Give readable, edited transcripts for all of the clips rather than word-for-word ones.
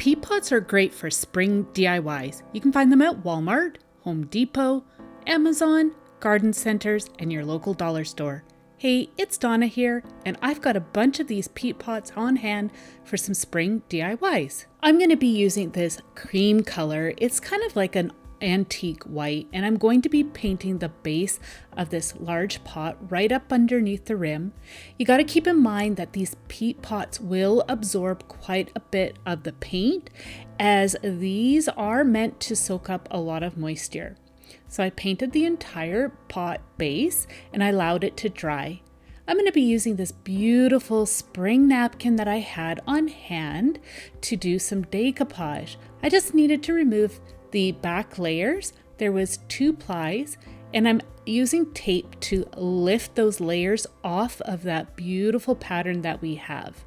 Peat pots are great for spring DIYs. You can find them at Walmart, Home Depot, Amazon, garden centers, and your local dollar store. Hey, it's Donna here, and I've got a bunch of these peat pots on hand for some spring DIYs. I'm going to be using this cream color. It's kind of like an antique white, and I'm going to be painting the base of this large pot right up underneath the rim. You got to keep in mind that these peat pots will absorb quite a bit of the paint, as these are meant to soak up a lot of moisture. So I painted the entire pot base and I allowed it to dry. I'm going to be using this beautiful spring napkin that I had on hand to do some decoupage. I just needed to remove the back layers. There was 2 plies, and I'm using tape to lift those layers off of that beautiful pattern that we have.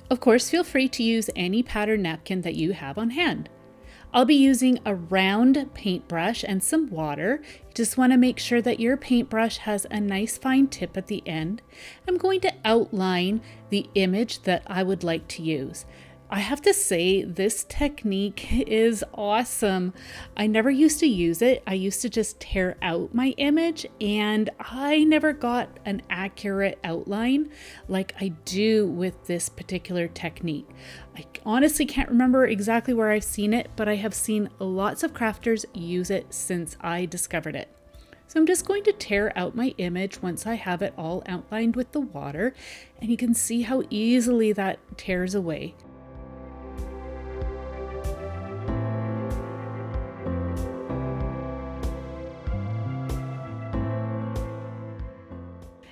Of course, feel free to use any pattern napkin that you have on hand. I'll be using a round paintbrush and some water. You just want to make sure that your paintbrush has a nice fine tip at the end. I'm going to outline the image that I would like to use. I have to say, this technique is awesome. I never used to use it. I used to just tear out my image, and I never got an accurate outline like I do with this particular technique. I honestly can't remember exactly where I've seen it, but I have seen lots of crafters use it since I discovered it. So I'm just going to tear out my image once I have it all outlined with the water, and you can see how easily that tears away.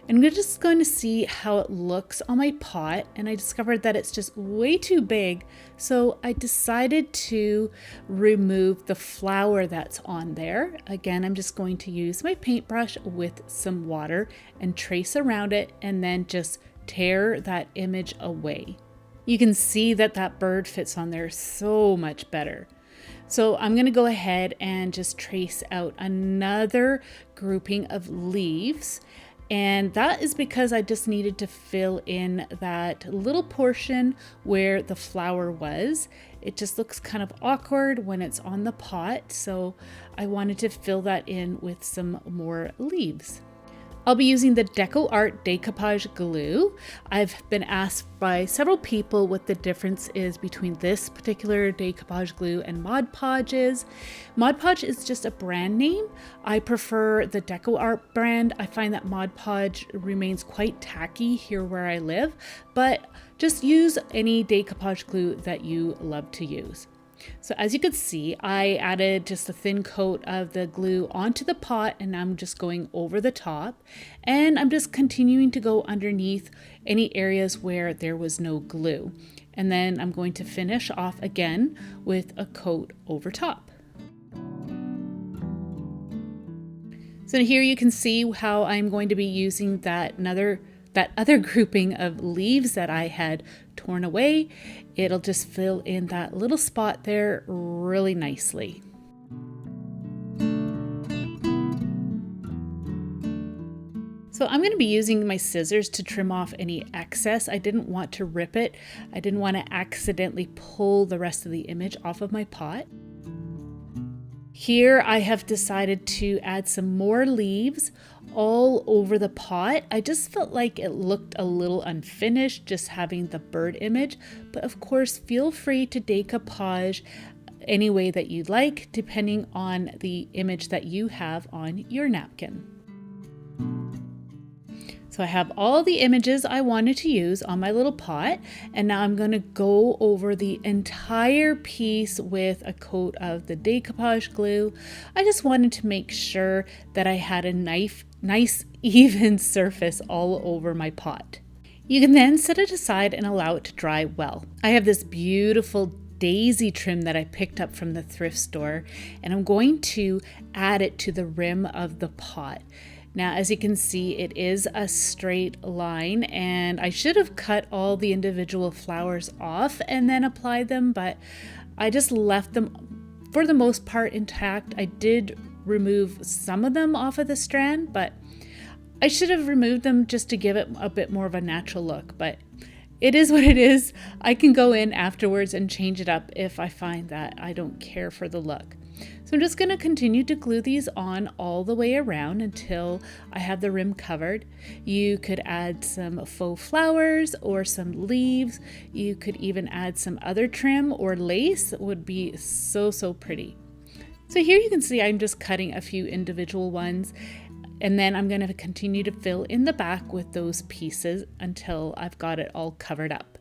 And we're just going to see how it looks on my pot, and I discovered that it's just way too big, so I decided to remove the flower that's on there. Again, I'm just going to use my paintbrush with some water and trace around it, and then just tear that image away. You can see that that bird fits on there so much better. So I'm going to go ahead and just trace out another grouping of leaves. And that is because I just needed to fill in that little portion where the flower was. It just looks kind of awkward when it's on the pot, so I wanted to fill that in with some more leaves. I'll be using the CreArtive decoupage glue. I've been asked by several people what the difference is between this particular decoupage glue and Mod Podge is. Mod Podge is just a brand name. I prefer the CreArtive brand. I find that Mod Podge remains quite tacky here where I live, but just use any decoupage glue that you love to use. So as you can see, I added just a thin coat of the glue onto the pot, and I'm just going over the top, and I'm just continuing to go underneath any areas where there was no glue. And then I'm going to finish off again with a coat over top. So here you can see how I'm going to be using that other grouping of leaves that I had torn away. It'll just fill in that little spot there really nicely. So I'm going to be using my scissors to trim off any excess. I didn't want to rip it. I didn't want to accidentally pull the rest of the image off of my pot. Here I have decided to add some more leaves all over the pot. I just felt like it looked a little unfinished just having the bird image, but of course feel free to decoupage any way that you'd like depending on the image that you have on your napkin. So I have all the images I wanted to use on my little pot, and now I'm going to go over the entire piece with a coat of the decoupage glue. I just wanted to make sure that I had a nice even surface all over my pot. You can then set it aside and allow it to dry well. I have this beautiful daisy trim that I picked up from the thrift store, and I'm going to add it to the rim of the pot. Now, as you can see, it is a straight line, and I should have cut all the individual flowers off and then applied them, but I just left them for the most part intact. I did remove some of them off of the strand, but I should have removed them just to give it a bit more of a natural look, but it is what it is. I can go in afterwards and change it up if I find that I don't care for the look. So I'm just going to continue to glue these on all the way around until I have the rim covered. You could add some faux flowers or some leaves. You could even add some other trim or lace. It would be so pretty. So here you can see I'm just cutting a few individual ones, and then I'm going to continue to fill in the back with those pieces until I've got it all covered up.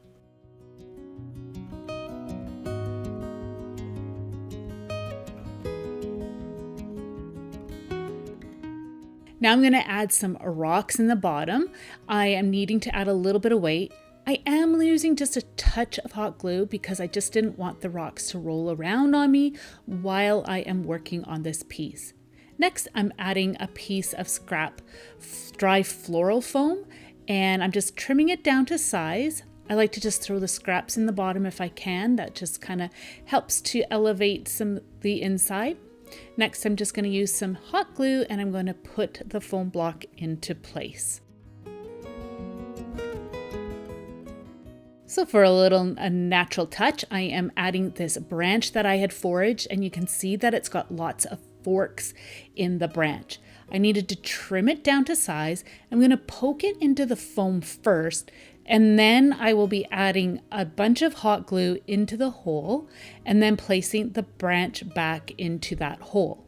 Now I'm going to add some rocks in the bottom. I am needing to add a little bit of weight. I am using just a touch of hot glue because I just didn't want the rocks to roll around on me while I am working on this piece. Next, I'm adding a piece of scrap dry floral foam, and I'm just trimming it down to size. I like to just throw the scraps in the bottom if I can. That just kind of helps to elevate the inside. Next, I'm just going to use some hot glue and I'm going to put the foam block into place. So for a natural touch, I am adding this branch that I had foraged, and you can see that it's got lots of forks in the branch. I needed to trim it down to size. I'm going to poke it into the foam first, and then I will be adding a bunch of hot glue into the hole and then placing the branch back into that hole.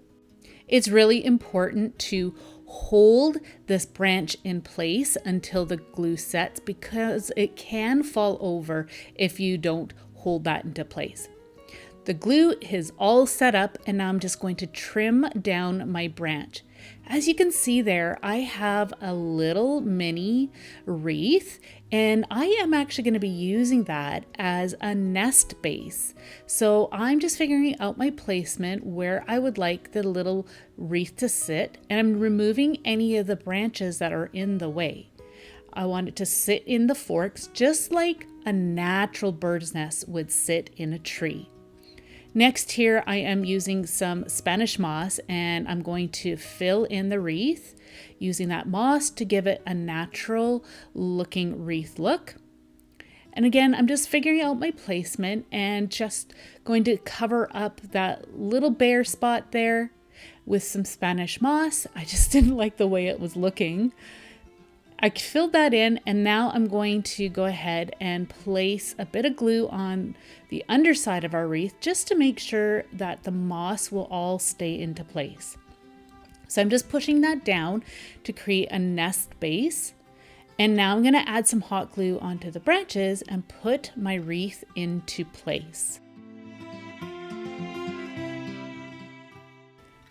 It's really important to hold this branch in place until the glue sets because it can fall over if you don't hold that into place. The glue is all set up, and now I'm just going to trim down my branch. As you can see there, I have a little mini wreath, and I am actually going to be using that as a nest base. So I'm just figuring out my placement where I would like the little wreath to sit, and I'm removing any of the branches that are in the way. I want it to sit in the forks just like a natural bird's nest would sit in a tree. Next here, I am using some Spanish moss, and I'm going to fill in the wreath using that moss to give it a natural looking wreath look. And again, I'm just figuring out my placement and just going to cover up that little bare spot there with some Spanish moss. I just didn't like the way it was looking. I filled that in, and now I'm going to go ahead and place a bit of glue on the underside of our wreath just to make sure that the moss will all stay into place. So I'm just pushing that down to create a nest base. And now I'm going to add some hot glue onto the branches and put my wreath into place.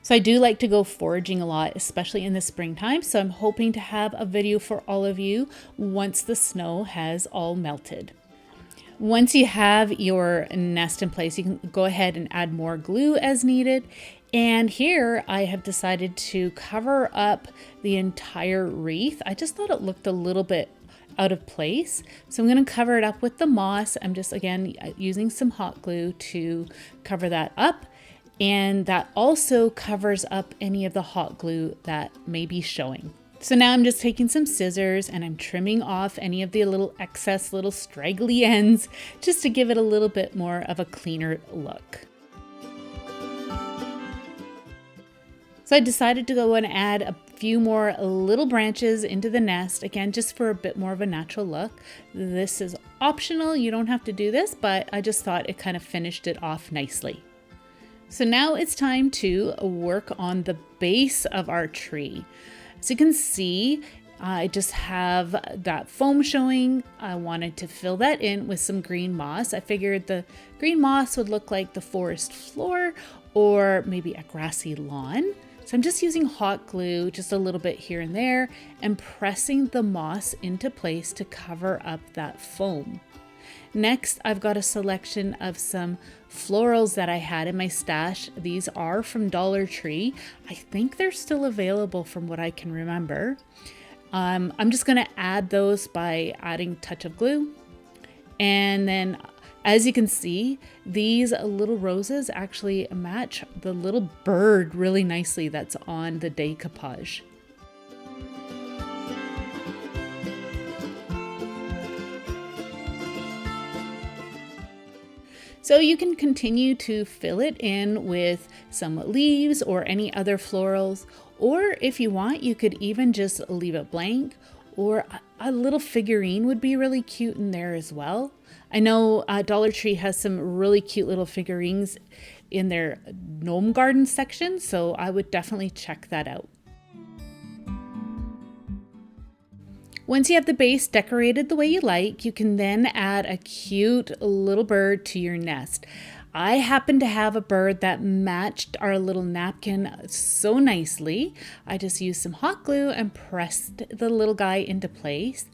So I do like to go foraging a lot, especially in the springtime. So I'm hoping to have a video for all of you once the snow has all melted. Once you have your nest in place, you can go ahead and add more glue as needed. And here I have decided to cover up the entire wreath. I just thought it looked a little bit out of place. So I'm going to cover it up with the moss. I'm just, again, using some hot glue to cover that up. And that also covers up any of the hot glue that may be showing. So now I'm just taking some scissors and I'm trimming off any of the little excess little straggly ends just to give it a little bit more of a cleaner look. So I decided to go and add a few more little branches into the nest, again, just for a bit more of a natural look. This is optional, you don't have to do this, but I just thought it kind of finished it off nicely. So now it's time to work on the base of our tree. As you can see, I just have that foam showing. I wanted to fill that in with some green moss. I figured the green moss would look like the forest floor or maybe a grassy lawn. So I'm just using hot glue just a little bit here and there and pressing the moss into place to cover up that foam. Next, I've got a selection of some florals that I had in my stash. These are from Dollar Tree. I think they're still available from what I can remember. I'm just going to add those by adding a touch of glue. And then, as you can see, these little roses actually match the little bird really nicely that's on the decoupage. So you can continue to fill it in with some leaves or any other florals, or if you want, you could even just leave it blank, or a little figurine would be really cute in there as well. I know Dollar Tree has some really cute little figurines in their gnome garden section, so I would definitely check that out. Once you have the base decorated the way you like, you can then add a cute little bird to your nest. I happen to have a bird that matched our little napkin so nicely. I just used some hot glue and pressed the little guy into place.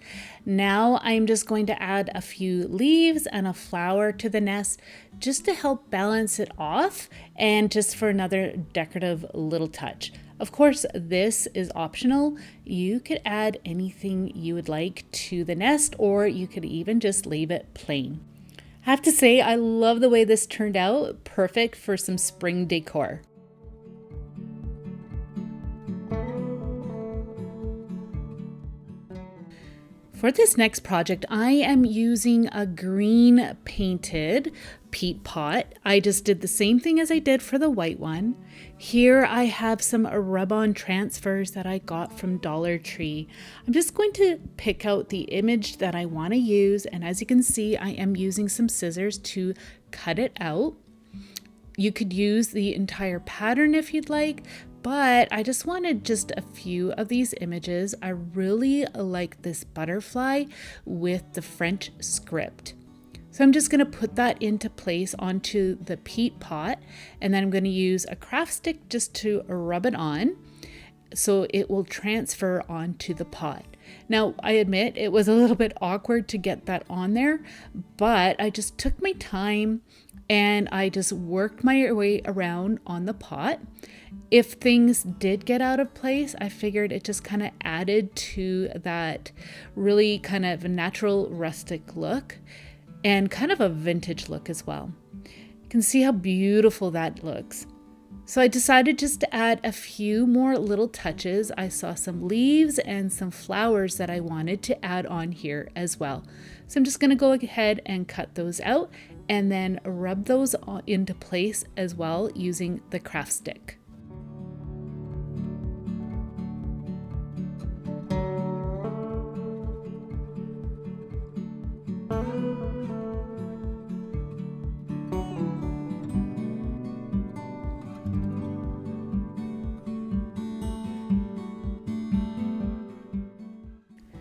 Now I'm just going to add a few leaves and a flower to the nest just to help balance it off and just for another decorative little touch. Of course, this is optional. You could add anything you would like to the nest, or you could even just leave it plain. I have to say, I love the way this turned out. Perfect for some spring decor. For this next project, I am using a green painted peat pot. I just did the same thing as I did for the white one. Here I have some rub-on transfers that I got from Dollar Tree. I'm just going to pick out the image that I want to use, and as you can see, I am using some scissors to cut it out. You could use the entire pattern if you'd like, but I just wanted just a few of these images. I really like this butterfly with the French script. So I'm just going to put that into place onto the peat pot, and then I'm going to use a craft stick just to rub it on so it will transfer onto the pot. Now, I admit it was a little bit awkward to get that on there, but I just took my time and I just worked my way around on the pot. If things did get out of place, I figured it just kind of added to that really kind of natural rustic look and kind of a vintage look as well. You can see how beautiful that looks. So I decided just to add a few more little touches. I saw some leaves and some flowers that I wanted to add on here as well. So I'm just going to go ahead and cut those out and then rub those into place as well using the craft stick.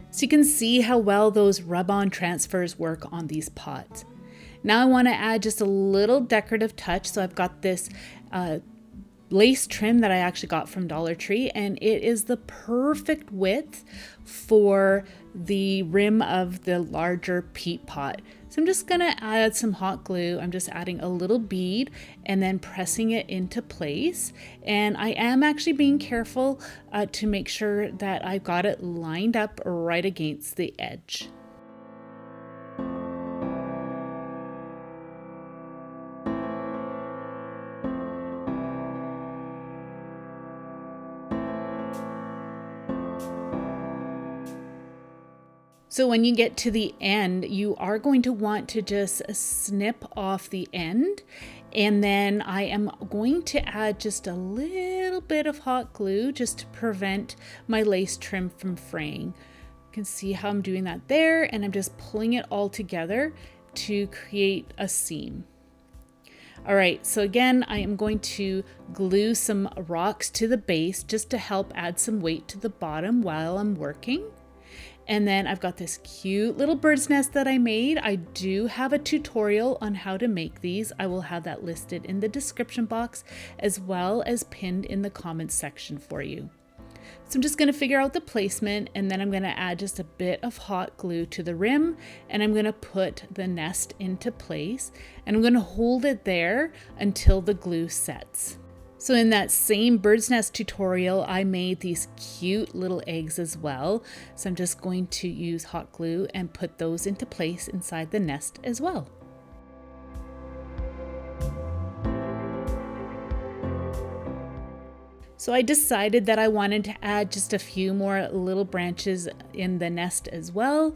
So you can see how well those rub-on transfers work on these pots. Now I want to add just a little decorative touch. So I've got this lace trim that I actually got from Dollar Tree, and it is the perfect width for the rim of the larger peat pot. So I'm just going to add some hot glue. I'm just adding a little bead and then pressing it into place. And I am actually being careful to make sure that I've got it lined up right against the edge. So when you get to the end, you are going to want to just snip off the end. And then I am going to add just a little bit of hot glue just to prevent my lace trim from fraying. You can see how I'm doing that there, and I'm just pulling it all together to create a seam. All right, so again, I am going to glue some rocks to the base just to help add some weight to the bottom while I'm working. And then I've got this cute little bird's nest that I made. I do have a tutorial on how to make these. I will have that listed in the description box as well as pinned in the comments section for you. So I'm just going to figure out the placement, and then I'm going to add just a bit of hot glue to the rim, and I'm going to put the nest into place, and I'm going to hold it there until the glue sets. So in that same bird's nest tutorial, I made these cute little eggs as well. So I'm just going to use hot glue and put those into place inside the nest as well. So I decided that I wanted to add just a few more little branches in the nest as well,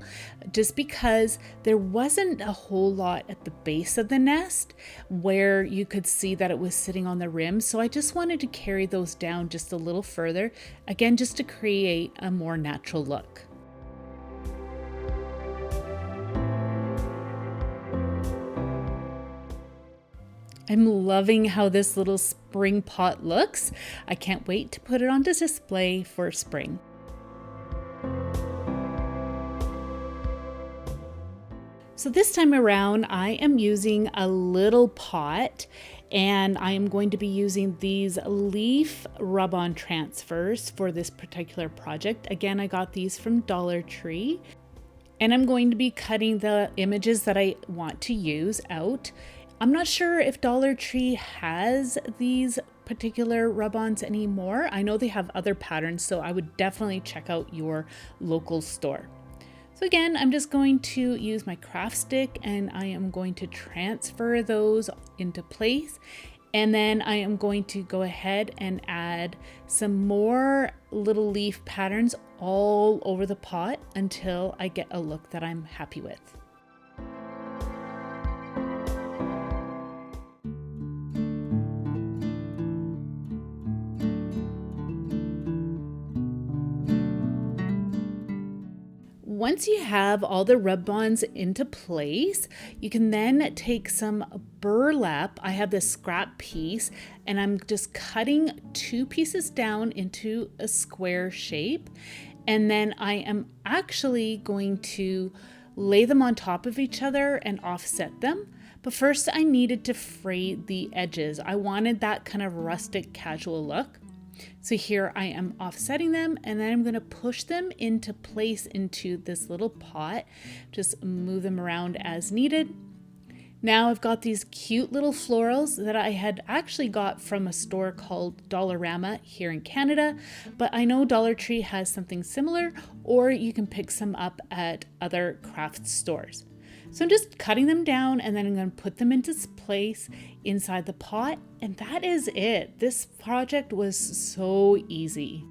just because there wasn't a whole lot at the base of the nest where you could see that it was sitting on the rim. So I just wanted to carry those down just a little further, again, just to create a more natural look. I'm loving how this little spring pot looks. I can't wait to put it on display for spring. So this time around, I am using a little pot, and I am going to be using these leaf rub-on transfers for this particular project. Again, I got these from Dollar Tree, and I'm going to be cutting the images that I want to use out. I'm not sure if Dollar Tree has these particular rub-ons anymore. I know they have other patterns, so I would definitely check out your local store. So again, I'm just going to use my craft stick and I am going to transfer those into place. And then I am going to go ahead and add some more little leaf patterns all over the pot until I get a look that I'm happy with. Once you have all the rub-ons into place, you can then take some burlap. I have this scrap piece and I'm just cutting 2 pieces down into a square shape. And then I am actually going to lay them on top of each other and offset them. But first I needed to fray the edges. I wanted that kind of rustic casual look. So here I am offsetting them, and then I'm going to push them into place into this little pot. Just move them around as needed. Now I've got these cute little florals that I had actually got from a store called Dollarama here in Canada, but I know Dollar Tree has something similar, or you can pick some up at other craft stores. So I'm just cutting them down and then I'm going to put them into place inside the pot, and that is it. This project was so easy.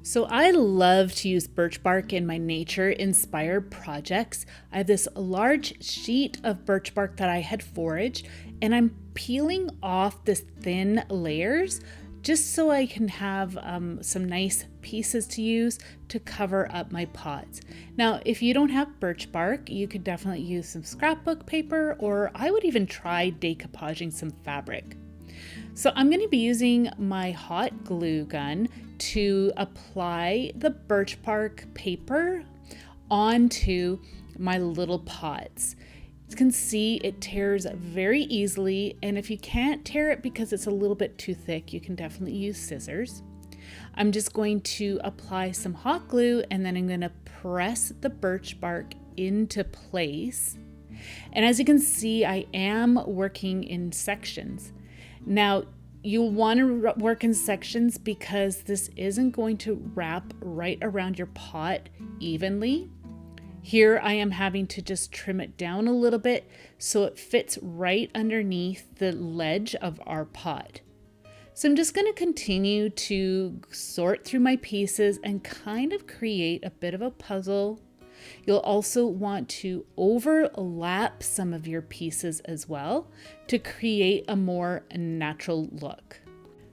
So I love to use birch bark in my nature-inspired projects. I have this large sheet of birch bark that I had foraged, and I'm peeling off the thin layers just so I can have some nice pieces to use to cover up my pots. Now, if you don't have birch bark, you could definitely use some scrapbook paper, or I would even try decoupaging some fabric. So I'm going to be using my hot glue gun to apply the birch bark paper onto my little pots. You can see it tears very easily, and if you can't tear it because it's a little bit too thick, you can definitely use scissors. I'm just going to apply some hot glue, and then I'm going to press the birch bark into place. And as you can see, I am working in sections. Now, you'll want to work in sections because this isn't going to wrap right around your pot evenly. Here I am having to just trim it down a little bit so it fits right underneath the ledge of our pot. So I'm just going to continue to sort through my pieces and kind of create a bit of a puzzle. You'll also want to overlap some of your pieces as well to create a more natural look.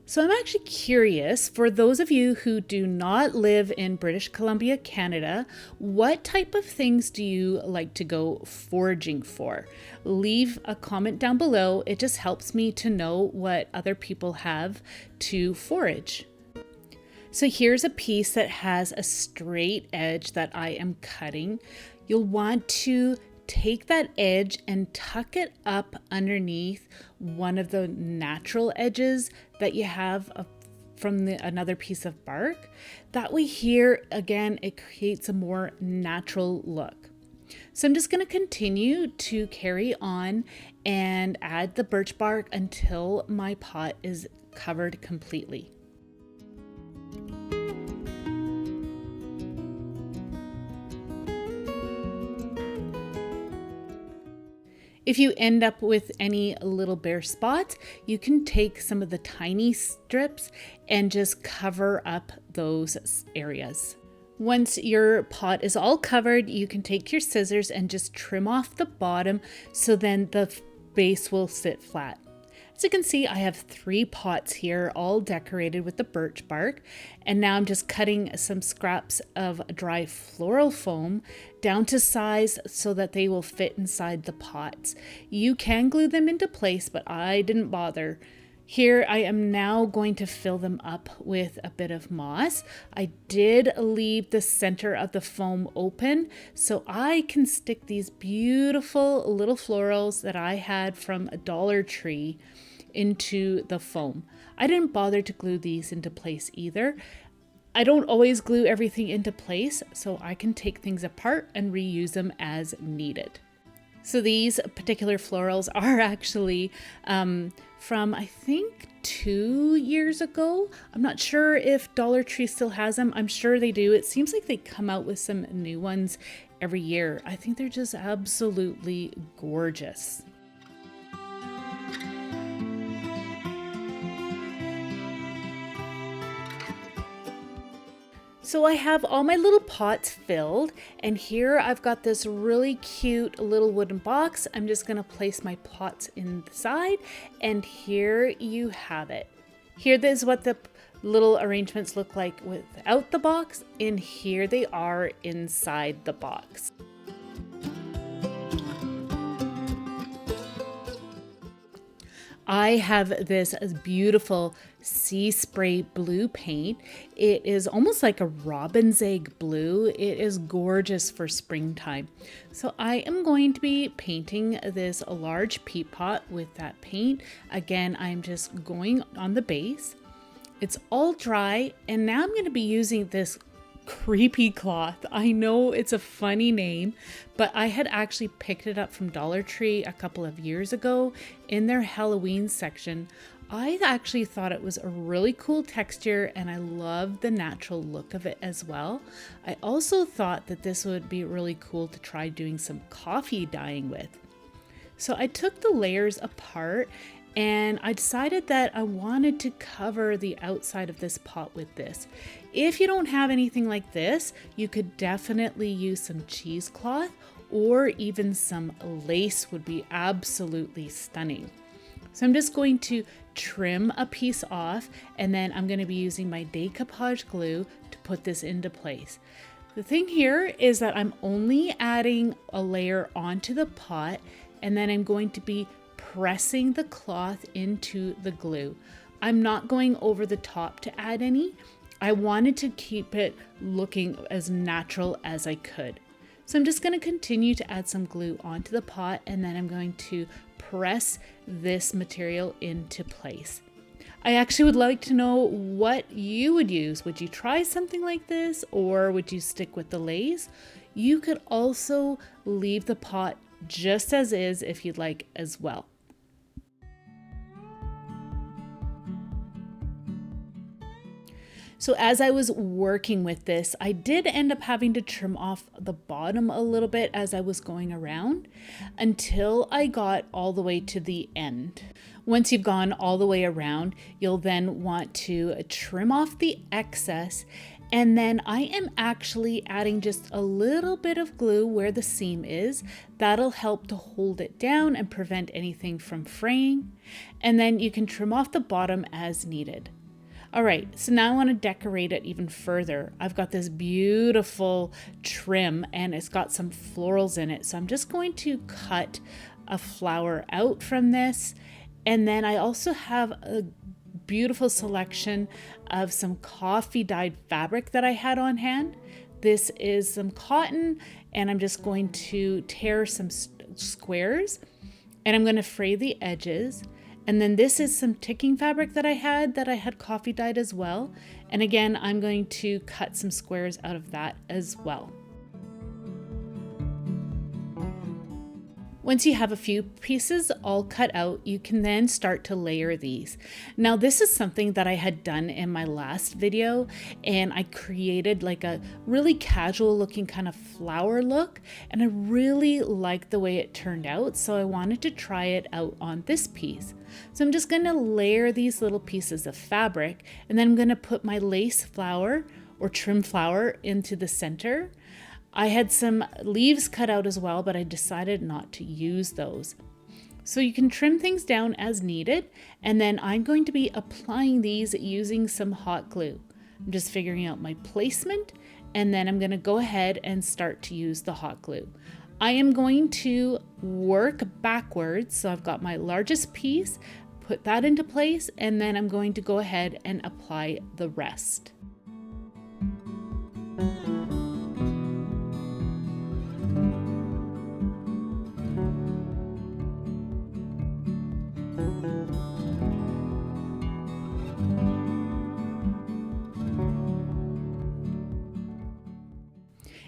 So I'm actually curious, for those of you who do not live in British Columbia, Canada, what type of things do you like to go foraging for? Leave a comment down below. It just helps me to know what other people have to forage. So here's a piece that has a straight edge that I am cutting. You'll want to take that edge and tuck it up underneath one of the natural edges that you have from another piece of bark. That way here, again, it creates a more natural look. So I'm just going to continue to carry on and add the birch bark until my pot is covered completely. If you end up with any little bare spots, you can take some of the tiny strips and just cover up those areas. Once your pot is all covered, you can take your scissors and just trim off the bottom so then the base will sit flat. As you can see, I have 3 pots here, all decorated with the birch bark. And now I'm just cutting some scraps of dry floral foam down to size so that they will fit inside the pots. You can glue them into place, but I didn't bother. Here I am now going to fill them up with a bit of moss. I did leave the center of the foam open so I can stick these beautiful little florals that I had from a Dollar Tree into the foam. I didn't bother to glue these into place either. I don't always glue everything into place, so I can take things apart and reuse them as needed. So these particular florals are actually from I think 2 years ago. I'm not sure if Dollar Tree still has them. I'm sure they do. It seems like they come out with some new ones every year. I think they're just absolutely gorgeous. So I have all my little pots filled, and here I've got this really cute little wooden box. I'm just going to place my pots inside, and here you have it. Here is what the little arrangements look like without the box, and here they are inside the box. I have this beautiful sea spray blue paint. It is almost like a robin's egg blue. It is gorgeous for springtime. So I am going to be painting this large peat pot with that paint. Again, I'm just going on the base. It's all dry, and now I'm going to be using this creepy cloth. I know it's a funny name, but I had actually picked it up from Dollar Tree a couple of years ago in their Halloween section. I actually thought it was a really cool texture, and I love the natural look of it as well. I also thought that this would be really cool to try doing some coffee dyeing with. So I took the layers apart, and I decided that I wanted to cover the outside of this pot with this. If you don't have anything like this, you could definitely use some cheesecloth, or even some lace would be absolutely stunning. So I'm just going to trim a piece off, and then I'm going to be using my decoupage glue to put this into place. The thing here is that I'm only adding a layer onto the pot, and then I'm going to be pressing the cloth into the glue. I'm not going over the top to add any. I wanted to keep it looking as natural as I could. So I'm just going to continue to add some glue onto the pot, and then I'm going to press this material into place. I actually would like to know what you would use. Would you try something like this, or would you stick with the lace? You could also leave the pot just as is if you'd like as well. So as I was working with this, I did end up having to trim off the bottom a little bit as I was going around until I got all the way to the end. Once you've gone all the way around, you'll then want to trim off the excess, and then I am actually adding just a little bit of glue where the seam is. That'll help to hold it down and prevent anything from fraying. And then you can trim off the bottom as needed. All right, so now I want to decorate it even further. I've got this beautiful trim, and it's got some florals in it. So I'm just going to cut a flower out from this. And then I also have a beautiful selection of some coffee dyed fabric that I had on hand. This is some cotton, and I'm just going to tear some squares, and I'm going to fray the edges. And then this is some ticking fabric that I had coffee dyed as well. And again, I'm going to cut some squares out of that as well. Once you have a few pieces all cut out, you can then start to layer these. Now, this is something that I had done in my last video, and I created like a really casual looking kind of flower look, and I really liked the way it turned out, so I wanted to try it out on this piece. So I'm just going to layer these little pieces of fabric, and then I'm going to put my lace flower or trim flower into the center. I had some leaves cut out as well, but I decided not to use those. So you can trim things down as needed, and then I'm going to be applying these using some hot glue. I'm just figuring out my placement, and then I'm going to go ahead and start to use the hot glue. I am going to work backwards, so I've got my largest piece, put that into place, and then I'm going to go ahead and apply the rest.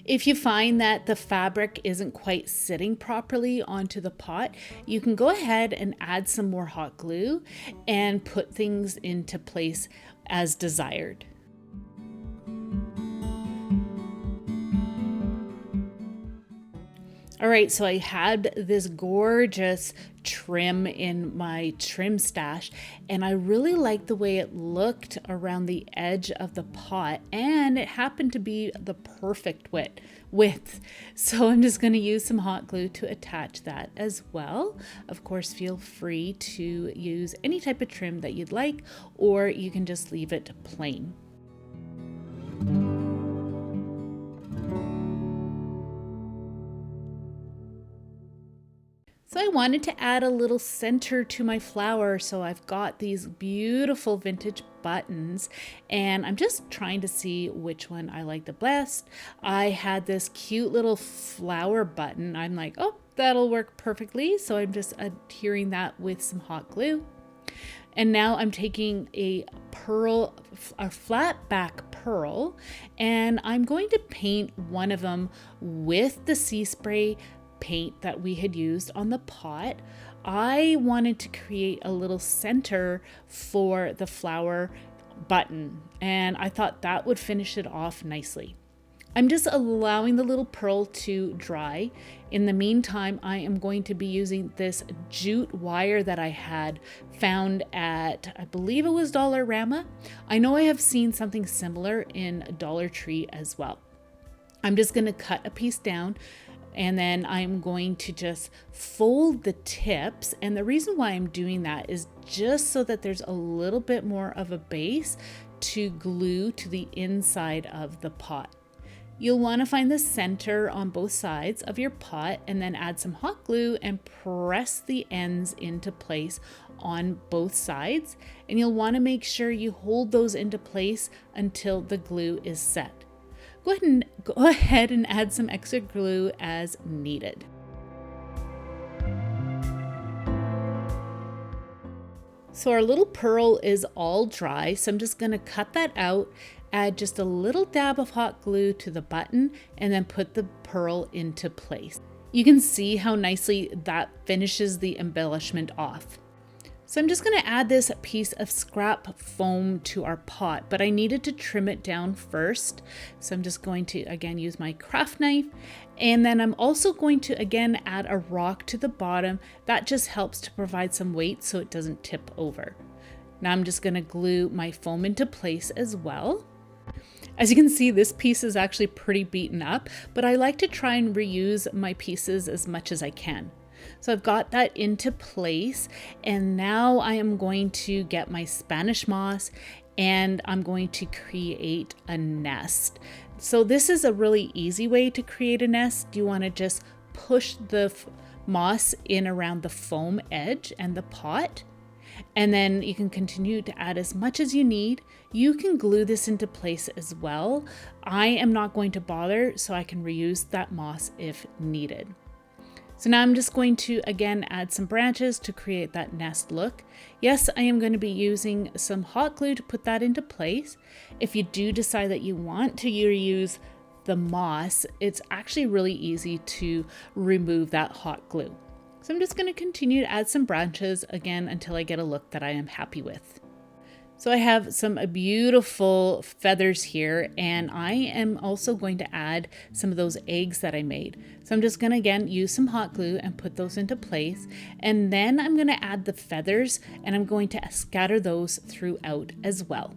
If you find that the fabric isn't quite sitting properly onto the pot, you can go ahead and add some more hot glue and put things into place as desired. All right, so I had this gorgeous trim in my trim stash, and I really liked the way it looked around the edge of the pot, and it happened to be the perfect width. So I'm just going to use some hot glue to attach that as well. Of course, feel free to use any type of trim that you'd like, or you can just leave it plain. So I wanted to add a little center to my flower, so I've got these beautiful vintage buttons, and I'm just trying to see which one I like the best. I had this cute little flower button. I'm like, oh, that'll work perfectly, so I'm just adhering that with some hot glue. And now I'm taking a flat back pearl, and I'm going to paint one of them with the sea spray paint that we had used on the pot. I wanted to create a little center for the flower button, and I thought that would finish it off nicely. I'm just allowing the little pearl to dry. In the meantime, I am going to be using this jute wire that I had found at, I believe it was Dollarama. I know I have seen something similar in Dollar Tree as well. I'm just going to cut a piece down, and then I'm going to just fold the tips. And the reason why I'm doing that is just so that there's a little bit more of a base to glue to the inside of the pot. You'll want to find the center on both sides of your pot and then add some hot glue and press the ends into place on both sides. And you'll want to make sure you hold those into place until the glue is set. Go ahead and add some extra glue as needed. So our little pearl is all dry, so I'm just going to cut that out, add just a little dab of hot glue to the button, and then put the pearl into place. You can see how nicely that finishes the embellishment off. So I'm just going to add this piece of scrap foam to our pot, but I needed to trim it down first. So I'm just going to, again, use my craft knife. And then I'm also going to, again, add a rock to the bottom. That just helps to provide some weight so it doesn't tip over. Now I'm just going to glue my foam into place as well. As you can see, this piece is actually pretty beaten up, but I like to try and reuse my pieces as much as I can. So I've got that into place, and now I am going to get my Spanish moss and I'm going to create a nest. So this is a really easy way to create a nest. You want to just push the moss in around the foam edge and the pot, and then you can continue to add as much as you need. You can glue this into place as well. I am not going to bother, so I can reuse that moss if needed. So now I'm just going to, again, add some branches to create that nest look. Yes, I am going to be using some hot glue to put that into place. If you do decide that you want to reuse the moss, it's actually really easy to remove that hot glue. So I'm just going to continue to add some branches again until I get a look that I am happy with. So I have some beautiful feathers here, and I am also going to add some of those eggs that I made. So I'm just going to again use some hot glue and put those into place, and then I'm going to add the feathers and I'm going to scatter those throughout as well.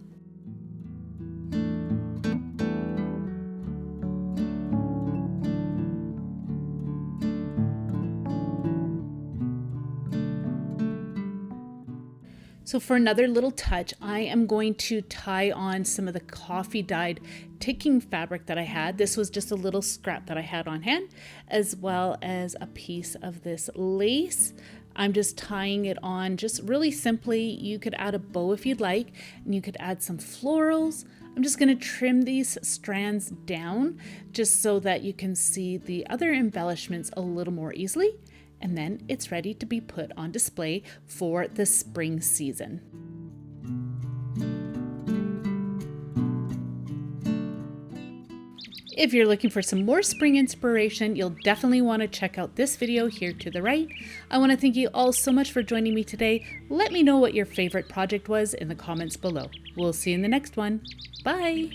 So for another little touch, I am going to tie on some of the coffee dyed ticking fabric that I had. This was just a little scrap that I had on hand, as well as a piece of this lace. I'm just tying it on just really simply. You could add a bow if you'd like, and you could add some florals. I'm just going to trim these strands down just so that you can see the other embellishments a little more easily. And then it's ready to be put on display for the spring season. If you're looking for some more spring inspiration, you'll definitely want to check out this video here to the right. I want to thank you all so much for joining me today. Let me know what your favorite project was in the comments below. We'll see you in the next one. Bye!